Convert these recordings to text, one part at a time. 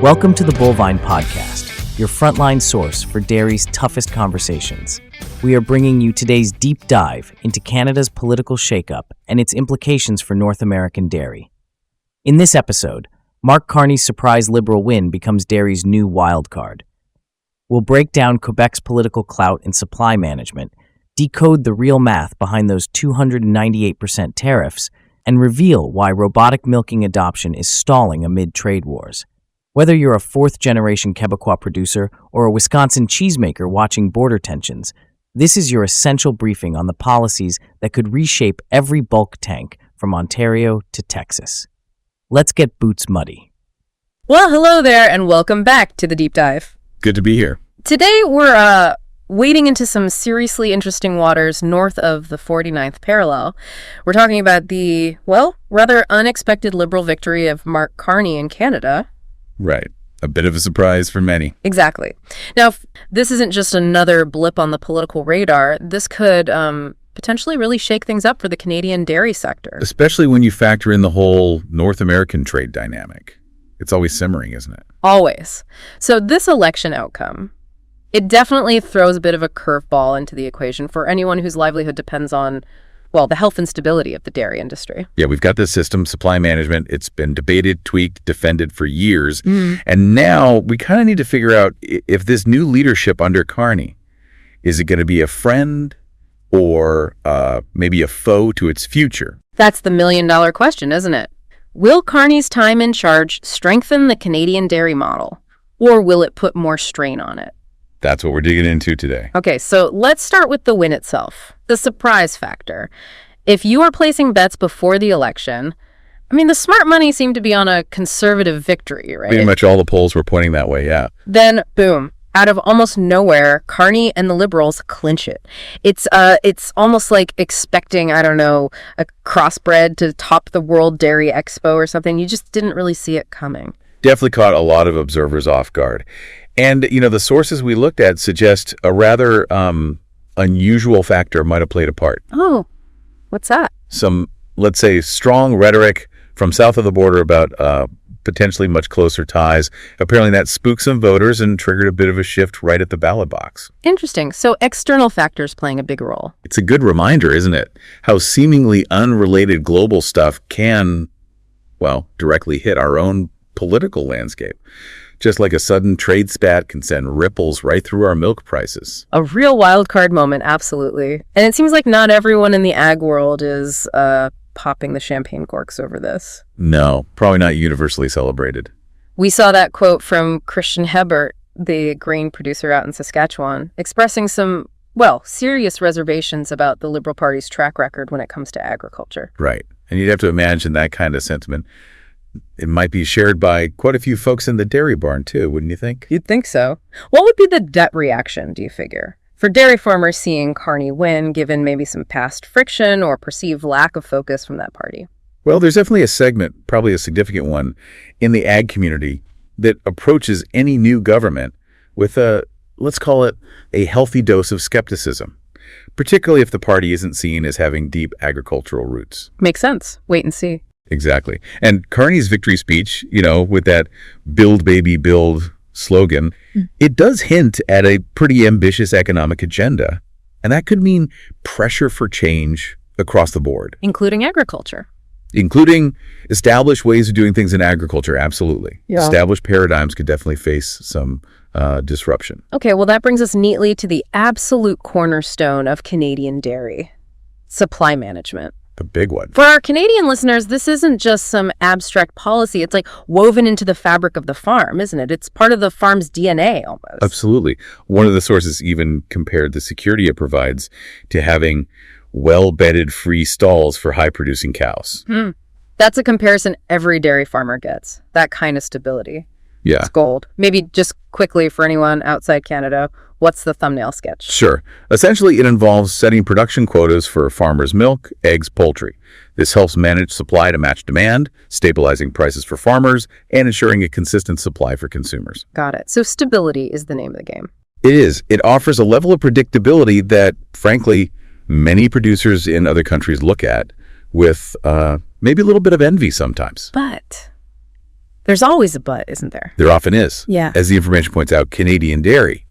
Welcome to the Bullvine Podcast, your frontline source for dairy's toughest conversations. We are bringing you today's deep dive into Canada's political shakeup and its implications for North American dairy. In this episode, Mark Carney's surprise Liberal win becomes dairy's new wild card. We'll break down Quebec's political clout and supply management, decode the real math behind those 298% tariffs, and reveal why robotic milking adoption is stalling amid trade wars. Whether you're a fourth-generation Quebecois producer or a Wisconsin cheesemaker watching border tensions, this is your essential briefing on the policies that could reshape every bulk tank from Ontario to Texas. Let's get boots muddy. Well, hello there, and welcome back to the Deep Dive. Good to be here. Today, we're wading into some seriously interesting waters north of the 49th parallel. We're talking about the, rather unexpected Liberal victory of Mark Carney in Canada. Right. A bit of a surprise for many. Exactly. Now, this isn't just another blip on the political radar. This could potentially really shake things up for the Canadian dairy sector. Especially when you factor in the whole North American trade dynamic. It's always simmering, isn't it? Always. So this election outcome, it definitely throws a bit of a curveball into the equation for anyone whose livelihood depends on, the health and stability of the dairy industry. Yeah, we've got this system, supply management. It's been debated, tweaked, defended for years. And now we kind of need to figure out if this new leadership under Carney, is it going to be a friend or maybe a foe to its future? That's the million-dollar question, isn't it? Will Carney's time in charge strengthen the Canadian dairy model, or will it put more strain on it? That's what we're digging into today. Okay, so let's start with the win itself, the surprise factor. If you are placing bets before the election, the smart money seemed to be on a conservative victory, right? Pretty much all the polls were pointing that way, yeah. Then, boom, out of almost nowhere, Carney and the Liberals clinch it. It's almost like expecting, a crossbred to top the World Dairy Expo or something. You just didn't really see it coming. Definitely caught a lot of observers off guard. And, the sources we looked at suggest a rather unusual factor might have played a part. Oh, what's that? Some, let's say, strong rhetoric from south of the border about potentially much closer ties. Apparently that spooked some voters and triggered a bit of a shift right at the ballot box. Interesting. So external factors playing a big role. It's a good reminder, isn't it? How seemingly unrelated global stuff can, directly hit our own political landscape. Just like a sudden trade spat can send ripples right through our milk prices. A real wild card moment, absolutely. And it seems like not everyone in the ag world is popping the champagne corks over this. No, probably not universally celebrated. We saw that quote from Christian Hebert, the grain producer out in Saskatchewan, expressing some, serious reservations about the Liberal Party's track record when it comes to agriculture. Right. And you'd have to imagine that kind of sentiment. It might be shared by quite a few folks in the dairy barn, too, wouldn't you think? You'd think so. What would be the gut reaction, do you figure, for dairy farmers seeing Carney win, given maybe some past friction or perceived lack of focus from that party? Well, there's definitely a segment, probably a significant one, in the ag community that approaches any new government with let's call it, a healthy dose of skepticism, particularly if the party isn't seen as having deep agricultural roots. Makes sense. Wait and see. Exactly. And Carney's victory speech, with that build baby build slogan, it does hint at a pretty ambitious economic agenda. And that could mean pressure for change across the board. Including agriculture. Including established ways of doing things in agriculture, absolutely. Yeah. Established paradigms could definitely face some disruption. Okay, well, that brings us neatly to the absolute cornerstone of Canadian dairy, supply management. The big one. For our Canadian listeners, this isn't just some abstract policy. It's like woven into the fabric of the farm, isn't it? It's part of the farm's DNA almost. Absolutely. One of the sources even compared the security it provides to having well-bedded free stalls for high-producing cows. That's a comparison every dairy farmer gets, that kind of stability. Yeah. It's gold. Maybe just quickly for anyone outside Canada, what's the thumbnail sketch? Sure. Essentially, it involves setting production quotas for farmers' milk, eggs, poultry. This helps manage supply to match demand, stabilizing prices for farmers, and ensuring a consistent supply for consumers. Got it. So stability is the name of the game. It is. It offers a level of predictability that, frankly, many producers in other countries look at with maybe a little bit of envy sometimes. But there's always a but, isn't there? There often is. Yeah. As the information points out, Canadian dairy,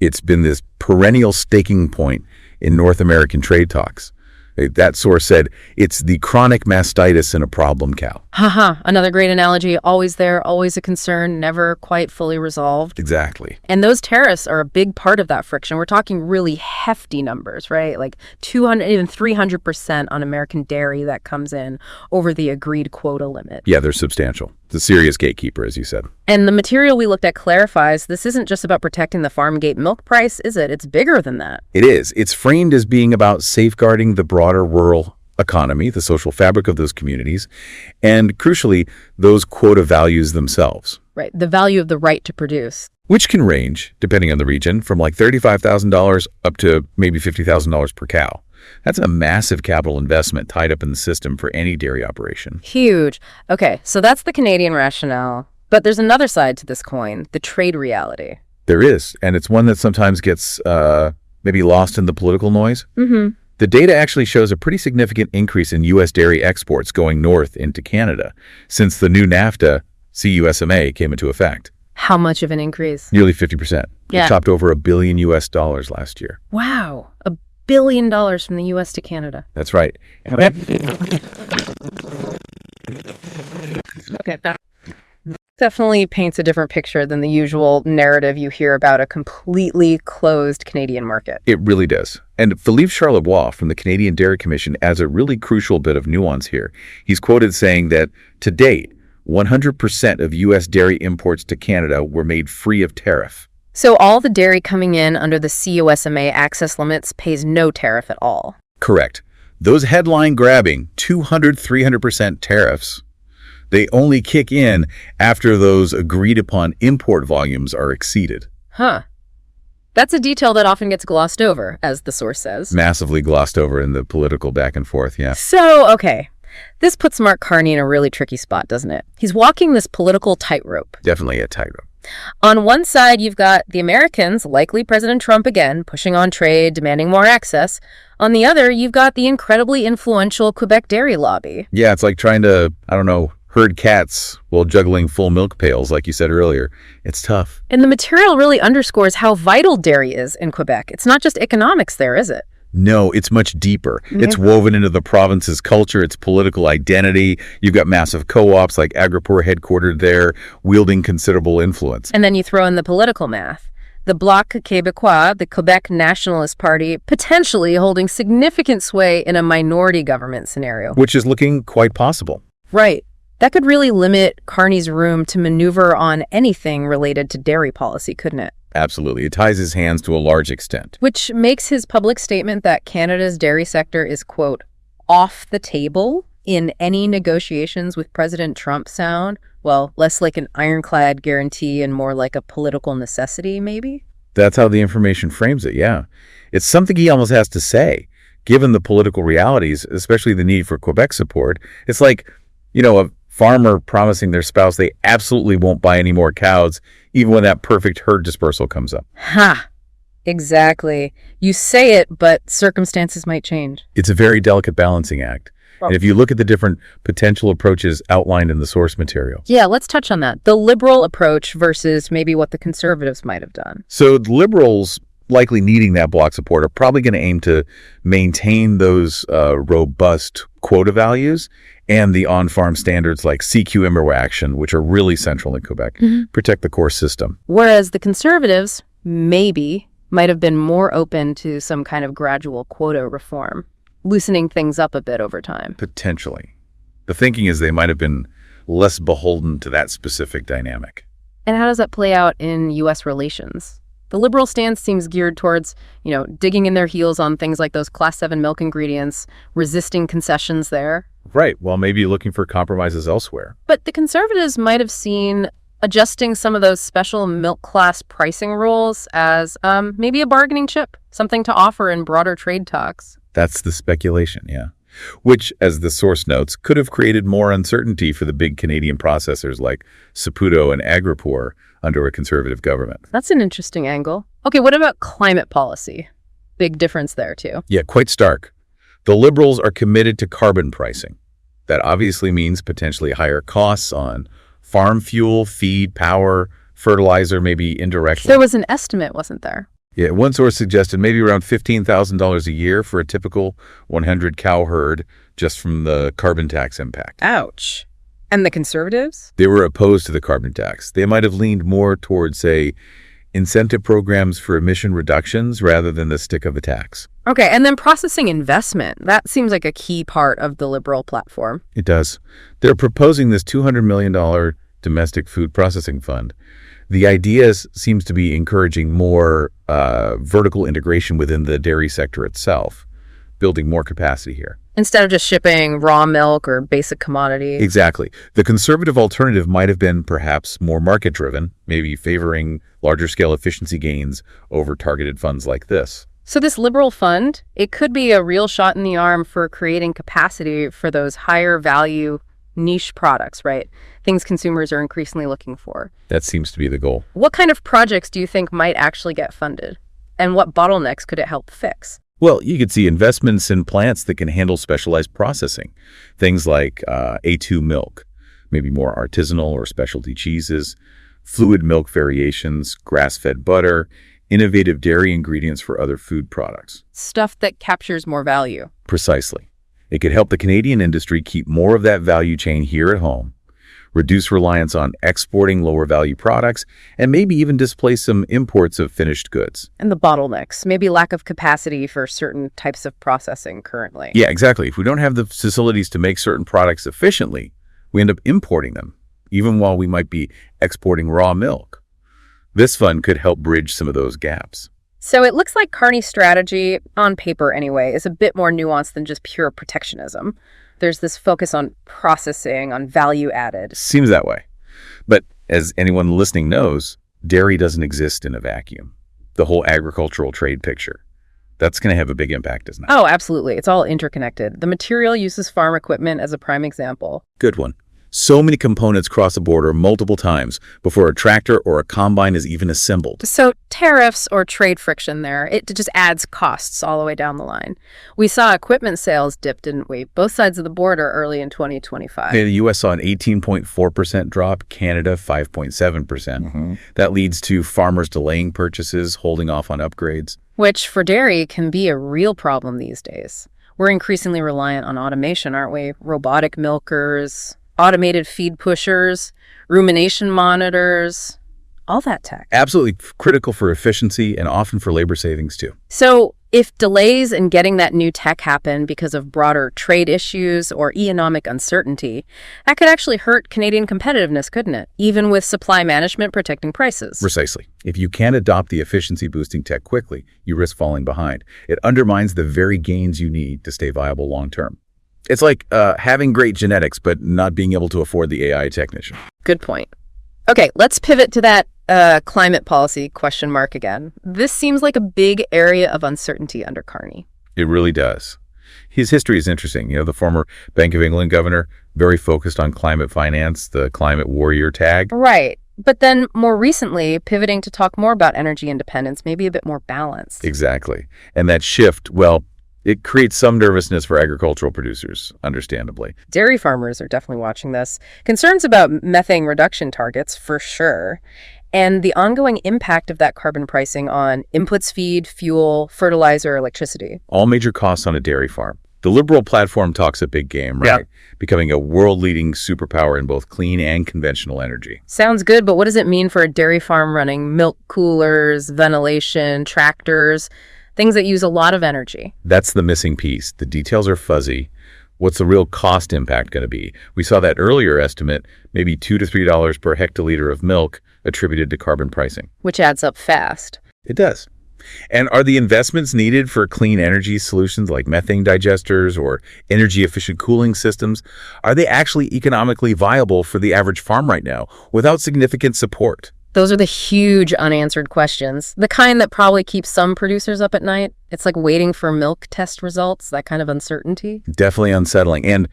it's been this perennial staking point in North American trade talks. That source said it's the chronic mastitis in a problem cow. Haha, another great analogy. Always there, always a concern, never quite fully resolved. Exactly. And those tariffs are a big part of that friction. We're talking really hefty numbers, right? Like 200, even 300% on American dairy that comes in over the agreed quota limit. Yeah, they're substantial. It's a serious gatekeeper, as you said. And the material we looked at clarifies this isn't just about protecting the farm gate milk price, is it? It's bigger than that. It is. It's framed as being about safeguarding the broader rural economy, the social fabric of those communities, and crucially, those quota values themselves. Right, the value of the right to produce. Which can range, depending on the region, from like $35,000 up to maybe $50,000 per cow. That's a massive capital investment tied up in the system for any dairy operation. Huge. Okay, so that's the Canadian rationale. But there's another side to this coin, the trade reality. There is, and it's one that sometimes gets maybe lost in the political noise. Mm-hmm. The data actually shows a pretty significant increase in U.S. dairy exports going north into Canada since the new NAFTA CUSMA came into effect. How much of an increase? Nearly 50%. Yeah. It topped over $1 billion last year. Wow, $1 billion from the U.S. to Canada. That's right. Okay, that definitely paints a different picture than the usual narrative you hear about a completely closed Canadian market. It really does. And Philippe Charlebois from the Canadian Dairy Commission adds a really crucial bit of nuance here. He's quoted saying that, to date, 100% of U.S. dairy imports to Canada were made free of tariff. So all the dairy coming in under the CUSMA access limits pays no tariff at all. Correct. Those headline-grabbing 200-300% tariffs, they only kick in after those agreed-upon import volumes are exceeded. Huh. That's a detail that often gets glossed over, as the source says. Massively glossed over in the political back and forth, yeah. So, okay. This puts Mark Carney in a really tricky spot, doesn't it? He's walking this political tightrope. Definitely a tightrope. On one side, you've got the Americans, likely President Trump again, pushing on trade, demanding more access. On the other, you've got the incredibly influential Quebec dairy lobby. Yeah, it's like trying to, herd cats while juggling full milk pails, like you said earlier. It's tough. And the material really underscores how vital dairy is in Quebec. It's not just economics there, is it? No, it's much deeper. It's woven into the province's culture, its political identity. You've got massive co-ops like Agripour headquartered there, wielding considerable influence. And then you throw in the political math. The Bloc Québécois, the Quebec Nationalist Party, potentially holding significant sway in a minority government scenario. Which is looking quite possible. Right. That could really limit Carney's room to maneuver on anything related to dairy policy, couldn't it? Absolutely. It ties his hands to a large extent. Which makes his public statement that Canada's dairy sector is, quote, off the table in any negotiations with President Trump sound, well, less like an ironclad guarantee and more like a political necessity, maybe? That's how the information frames it, yeah. It's something he almost has to say, given the political realities, especially the need for Quebec support. It's like, a farmer promising their spouse they absolutely won't buy any more cows, even when that perfect herd dispersal comes up. Ha! Exactly. You say it, but circumstances might change. It's a very delicate balancing act. Well, and if you look at the different potential approaches outlined in the source material. Yeah, let's touch on that. The liberal approach versus maybe what the conservatives might have done. So the liberals, likely needing that bloc support, are probably going to aim to maintain those robust quota values and the on-farm standards like CQMR action, which are really central in Quebec, protect the core system. Whereas the conservatives maybe might have been more open to some kind of gradual quota reform, loosening things up a bit over time. Potentially. The thinking is they might have been less beholden to that specific dynamic. And how does that play out in U.S. relations? The liberal stance seems geared towards, digging in their heels on things like those Class 7 milk ingredients, resisting concessions there. Right. Well, maybe looking for compromises elsewhere. But the conservatives might have seen adjusting some of those special milk class pricing rules as maybe a bargaining chip, something to offer in broader trade talks. That's the speculation, yeah. Which, as the source notes, could have created more uncertainty for the big Canadian processors like Saputo and Agripour under a conservative government. That's an interesting angle. Okay, what about climate policy? Big difference there, too. Yeah, quite stark. The liberals are committed to carbon pricing. That obviously means potentially higher costs on farm fuel, feed, power, fertilizer, maybe indirectly. There was an estimate, wasn't there? Yeah, one source suggested maybe around $15,000 a year for a typical 100-cow herd just from the carbon tax impact. Ouch. And the conservatives? They were opposed to the carbon tax. They might have leaned more towards, say, incentive programs for emission reductions rather than the stick of the tax. Okay, and then processing investment. That seems like a key part of the liberal platform. It does. They're proposing this $200 million domestic food processing fund. The idea seems to be encouraging more vertical integration within the dairy sector itself, building more capacity here. Instead of just shipping raw milk or basic commodities. Exactly. The conservative alternative might have been perhaps more market-driven, maybe favoring larger-scale efficiency gains over targeted funds like this. So this liberal fund, it could be a real shot in the arm for creating capacity for those higher value niche products, right? Things consumers are increasingly looking for. That seems to be the goal. What kind of projects do you think might actually get funded? And what bottlenecks could it help fix? Well, you could see investments in plants that can handle specialized processing. Things like A2 milk, maybe more artisanal or specialty cheeses, fluid milk variations, grass-fed butter, innovative dairy ingredients for other food products. Stuff that captures more value. Precisely. It could help the Canadian industry keep more of that value chain here at home, reduce reliance on exporting lower value products, and maybe even displace some imports of finished goods. And the bottlenecks, maybe lack of capacity for certain types of processing currently. Yeah, exactly. If we don't have the facilities to make certain products efficiently, we end up importing them, even while we might be exporting raw milk. This fund could help bridge some of those gaps. So it looks like Carney's strategy, on paper anyway, is a bit more nuanced than just pure protectionism. There's this focus on processing, on value added. Seems that way. But as anyone listening knows, dairy doesn't exist in a vacuum. The whole agricultural trade picture. That's going to have a big impact, isn't it? Oh, absolutely. It's all interconnected. The material uses farm equipment as a prime example. Good one. So many components cross the border multiple times before a tractor or a combine is even assembled. So tariffs or trade friction there, it just adds costs all the way down the line. We saw equipment sales dip, didn't we? Both sides of the border early in 2025. The U.S. saw an 18.4% drop, Canada 5.7%. That leads to farmers delaying purchases, holding off on upgrades. Which for dairy can be a real problem these days. We're increasingly reliant on automation, aren't we? Robotic milkers, automated feed pushers, rumination monitors, all that tech. Absolutely critical for efficiency and often for labor savings too. So if delays in getting that new tech happen because of broader trade issues or economic uncertainty, that could actually hurt Canadian competitiveness, couldn't it? Even with supply management protecting prices. Precisely. If you can't adopt the efficiency-boosting tech quickly, you risk falling behind. It undermines the very gains you need to stay viable long-term. It's like having great genetics, but not being able to afford the AI technician. Good point. Okay, let's pivot to that climate policy question mark again. This seems like a big area of uncertainty under Carney. It really does. His history is interesting. You know, the former Bank of England governor, very focused on climate finance, the climate warrior tag. Right. But then more recently, pivoting to talk more about energy independence, maybe a bit more balanced. Exactly. And that shift, well, it creates some nervousness for agricultural producers, understandably. Dairy farmers are definitely watching this. Concerns about methane reduction targets, for sure. And the ongoing impact of that carbon pricing on inputs, feed, fuel, fertilizer, electricity. All major costs on a dairy farm. The Liberal platform talks a big game, right? Yeah. Becoming a world-leading superpower in both clean and conventional energy. Sounds good, but what does it mean for a dairy farm running milk coolers, ventilation, tractors, things that use a lot of energy? That's the missing piece. The details are fuzzy. What's the real cost impact going to be? We saw that earlier estimate, maybe $2 to $3 per hectoliter of milk attributed to carbon pricing. Which adds up fast. It does. And are the investments needed for clean energy solutions like methane digesters or energy-efficient cooling systems, are they actually economically viable for the average farm right now without significant support? Those are the huge unanswered questions, the kind that probably keeps some producers up at night. It's like waiting for milk test results, that kind of uncertainty. Definitely unsettling. And,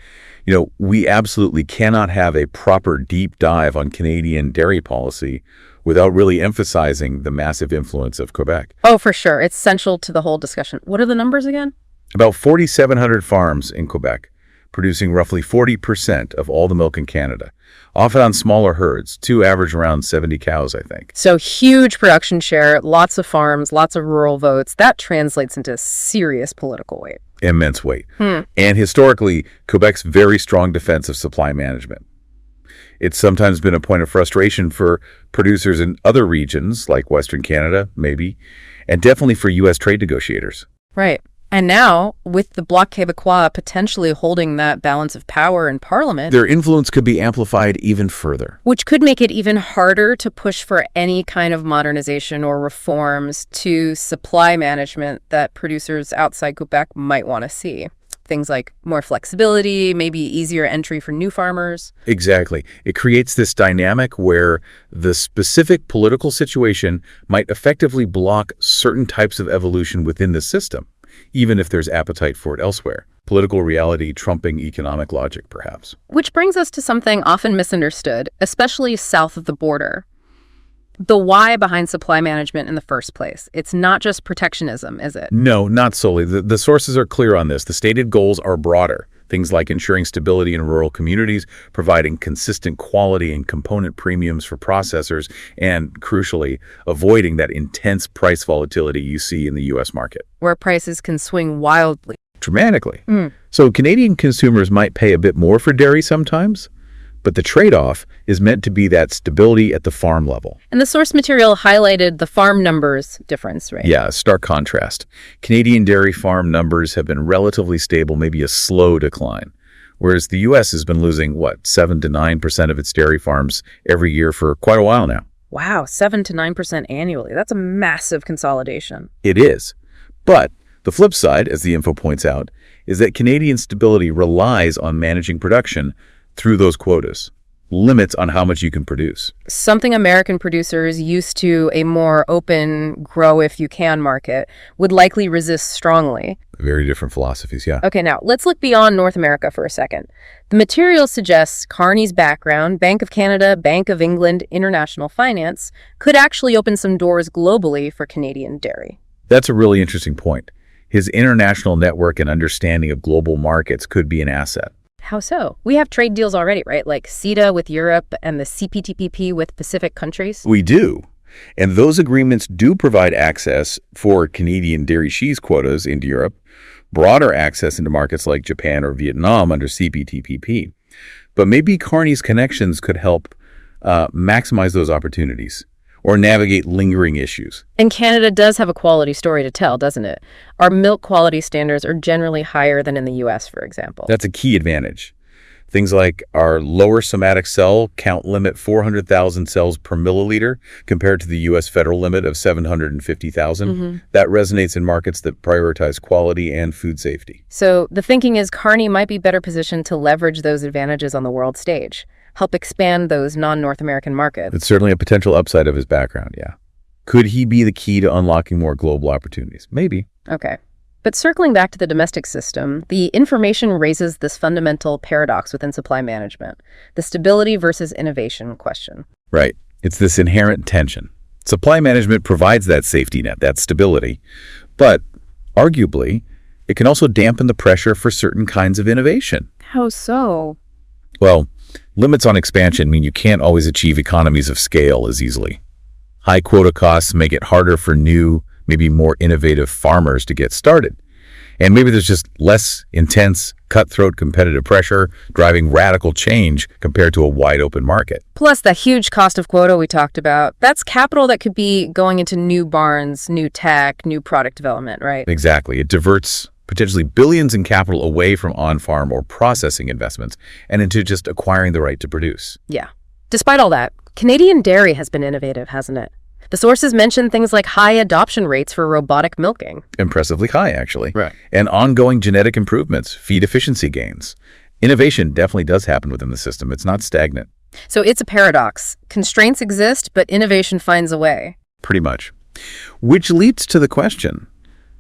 we absolutely cannot have a proper deep dive on Canadian dairy policy without really emphasizing the massive influence of Quebec. Oh, for sure. It's central to the whole discussion. What are the numbers again? About 4,700 farms in Quebec, producing roughly 40% of all the milk in Canada, often on smaller herds, to average around 70 cows, I think. So huge production share, lots of farms, lots of rural votes. That translates into serious political weight. Immense weight. And historically, Quebec's very strong defense of supply management. It's sometimes been a point of frustration for producers in other regions, like Western Canada, maybe, and definitely for U.S. trade negotiators. Right. And now, with the Bloc Québécois potentially holding that balance of power in Parliament, their influence could be amplified even further. Which could make it even harder to push for any kind of modernization or reforms to supply management that producers outside Quebec might want to see. Things like more flexibility, maybe easier entry for new farmers. Exactly. It creates this dynamic where the specific political situation might effectively block certain types of evolution within the system, even if there's appetite for it elsewhere. Political reality trumping economic logic, perhaps. Which brings us to something often misunderstood, especially south of the border. The why behind supply management in the first place. It's not just protectionism, is it? No, not solely. The sources are clear on this. The stated goals are broader. Things like ensuring stability in rural communities, providing consistent quality and component premiums for processors, and, crucially, avoiding that intense price volatility you see in the U.S. market. Where prices can swing wildly. Dramatically. So Canadian consumers might pay a bit more for dairy sometimes, but the trade-off is meant to be that stability at the farm level. And the source material highlighted the farm numbers difference, right? Yeah, stark contrast. Canadian dairy farm numbers have been relatively stable, maybe a slow decline, whereas the U.S. has been losing, 7 to 9% of its dairy farms every year for quite a while now. Wow, 7 to 9% annually. That's a massive consolidation. It is. But the flip side, as the info points out, is that Canadian stability relies on managing production through those quotas, limits on how much you can produce. Something American producers used to a more open, grow-if-you-can market would likely resist strongly. Very different philosophies, yeah. Okay, now let's look beyond North America for a second. The material suggests Carney's background, Bank of Canada, Bank of England, international finance, could actually open some doors globally for Canadian dairy. That's a really interesting point. His international network and understanding of global markets could be an asset. How so? We have trade deals already, right? Like CETA with Europe and the CPTPP with Pacific countries. We do. And those agreements do provide access for Canadian dairy cheese quotas into Europe, broader access into markets like Japan or Vietnam under CPTPP. But maybe Carney's connections could help maximize those opportunities or navigate lingering issues. And Canada does have a quality story to tell, doesn't it? Our milk quality standards are generally higher than in the U.S., for example. That's a key advantage. Things like our lower somatic cell count limit 400,000 cells per milliliter compared to the U.S. federal limit of 750,000. That resonates in markets that prioritize quality and food safety. So the thinking is Carney might be better positioned to leverage those advantages on the world stage, help expand those non-North American markets. It's certainly a potential upside of his background, yeah. Could he be the key to unlocking more global opportunities? Maybe. Okay. But circling back to the domestic system, the information raises this fundamental paradox within supply management, the stability versus innovation question. Right. It's this inherent tension. Supply management provides that safety net, that stability, but arguably, it can also dampen the pressure for certain kinds of innovation. How so? Well, limits on expansion mean you can't always achieve economies of scale as easily. High quota costs make it harder for new, maybe more innovative farmers to get started. And maybe there's just less intense, cutthroat competitive pressure driving radical change compared to a wide open market. Plus the huge cost of quota we talked about, that's capital that could be going into new barns, new tech, new product development, right? Exactly. It diverts potentially billions in capital away from on-farm or processing investments and into just acquiring the right to produce. Yeah. Despite all that, Canadian dairy has been innovative, hasn't it? The sources mention things like high adoption rates for robotic milking. Impressively high, actually. Right. And ongoing genetic improvements, feed efficiency gains. Innovation definitely does happen within the system. It's not stagnant. So it's a paradox. Constraints exist, but innovation finds a way. Pretty much. Which leads to the question,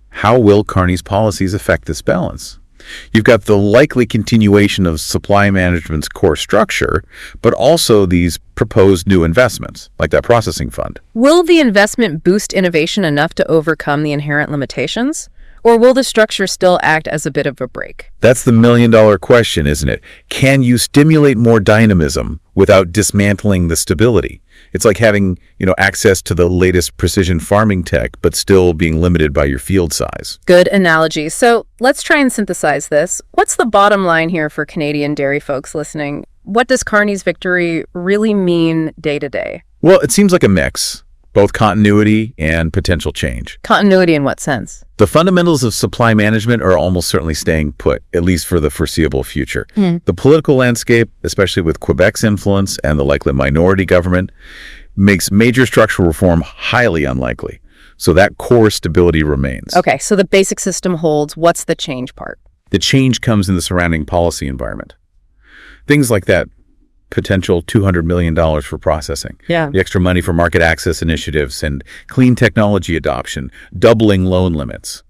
how will Carney's policies affect this balance? You've got the likely continuation of supply management's core structure, but also these proposed new investments, like that processing fund. Will the investment boost innovation enough to overcome the inherent limitations? Or will the structure still act as a bit of a brake? That's the million-dollar question, isn't it? Can you stimulate more dynamism without dismantling the stability? It's like having, access to the latest precision farming tech, but still being limited by your field size. Good analogy. So let's try and synthesize this. What's the bottom line here for Canadian dairy folks listening? What does Carney's victory really mean day to day? Well, it seems like a mix. Both continuity and potential change. Continuity in what sense? The fundamentals of supply management are almost certainly staying put, at least for the foreseeable future. The political landscape, especially with Quebec's influence and the likely minority government, makes major structural reform highly unlikely. So that core stability remains. Okay, so the basic system holds. What's the change part? The change comes in the surrounding policy environment. Things like that potential $200 million for processing. Yeah. The extra money for market access initiatives and clean technology adoption, doubling loan limits.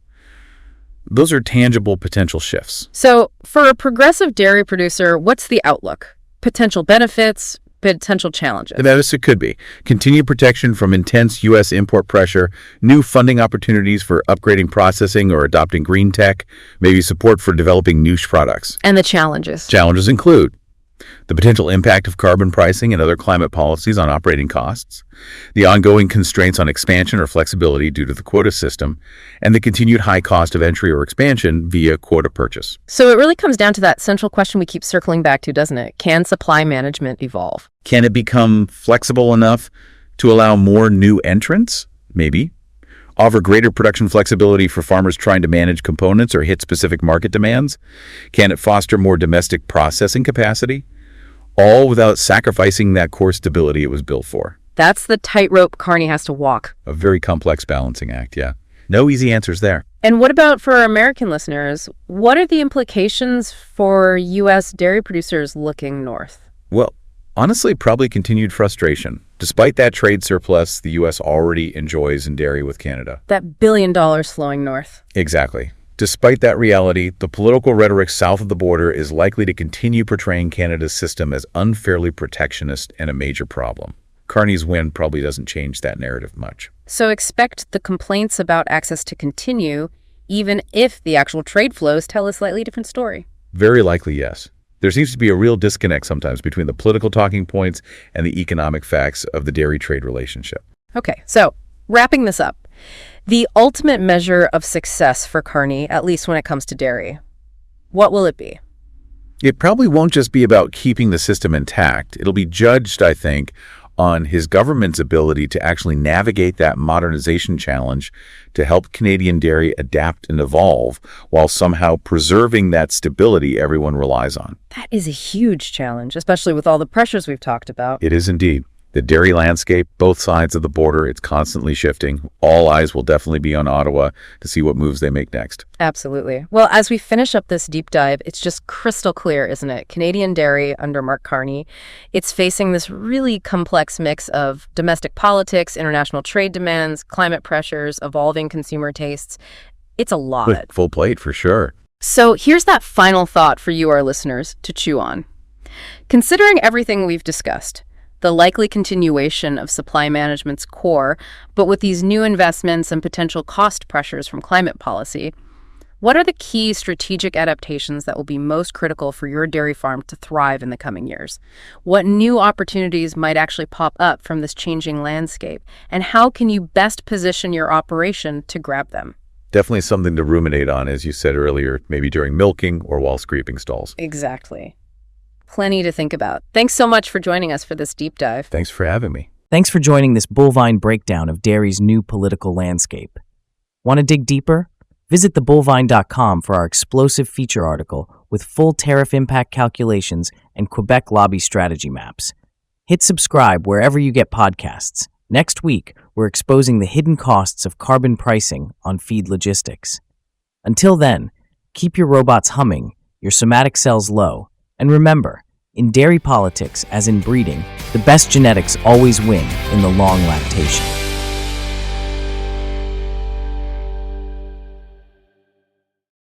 Those are tangible potential shifts. So for a progressive dairy producer, what's the outlook? Potential benefits, potential challenges? The benefits could be continued protection from intense U.S. import pressure, new funding opportunities for upgrading processing or adopting green tech, maybe support for developing niche products. And the challenges? Challenges include the potential impact of carbon pricing and other climate policies on operating costs, the ongoing constraints on expansion or flexibility due to the quota system, and the continued high cost of entry or expansion via quota purchase. So it really comes down to that central question we keep circling back to, doesn't it? Can supply management evolve? Can it become flexible enough to allow more new entrants? Maybe. Offer greater production flexibility for farmers trying to manage components or hit specific market demands? Can it foster more domestic processing capacity? All without sacrificing that core stability it was built for. That's the tightrope Carney has to walk. A very complex balancing act, yeah. No easy answers there. And what about for our American listeners? What are the implications for U.S. dairy producers looking north? Well, honestly, probably continued frustration, despite that trade surplus the U.S. already enjoys in dairy with Canada. That $1 billion flowing north. Exactly. Despite that reality, the political rhetoric south of the border is likely to continue portraying Canada's system as unfairly protectionist and a major problem. Carney's win probably doesn't change that narrative much. So expect the complaints about access to continue, even if the actual trade flows tell a slightly different story. Very likely, yes. There seems to be a real disconnect sometimes between the political talking points and the economic facts of the dairy trade relationship. Okay, so wrapping this up, the ultimate measure of success for Carney, at least when it comes to dairy, what will it be? It probably won't just be about keeping the system intact. It'll be judged, I think, on his government's ability to actually navigate that modernization challenge to help Canadian dairy adapt and evolve while somehow preserving that stability everyone relies on. That is a huge challenge, especially with all the pressures we've talked about. It is indeed. The dairy landscape, both sides of the border, it's constantly shifting. All eyes will definitely be on Ottawa to see what moves they make next. Absolutely. Well, as we finish up this deep dive, it's just crystal clear, isn't it? Canadian dairy under Mark Carney, it's facing this really complex mix of domestic politics, international trade demands, climate pressures, evolving consumer tastes. It's a lot. Full plate for sure. So here's that final thought for you, our listeners, to chew on. Considering everything we've discussed, the likely continuation of supply management's core, but with these new investments and potential cost pressures from climate policy, what are the key strategic adaptations that will be most critical for your dairy farm to thrive in the coming years? What new opportunities might actually pop up from this changing landscape? And how can you best position your operation to grab them? Definitely something to ruminate on, as you said earlier, maybe during milking or while scraping stalls. Exactly. Plenty to think about. Thanks so much for joining us for this deep dive. Thanks for having me. Thanks for joining this Bullvine breakdown of dairy's new political landscape. Want to dig deeper? Visit thebullvine.com for our explosive feature article with full tariff impact calculations and Quebec lobby strategy maps. Hit subscribe wherever you get podcasts. Next week, we're exposing the hidden costs of carbon pricing on feed logistics. Until then, keep your robots humming, your somatic cells low, and remember, In dairy politics, as in breeding, the best genetics always win in the long lactation.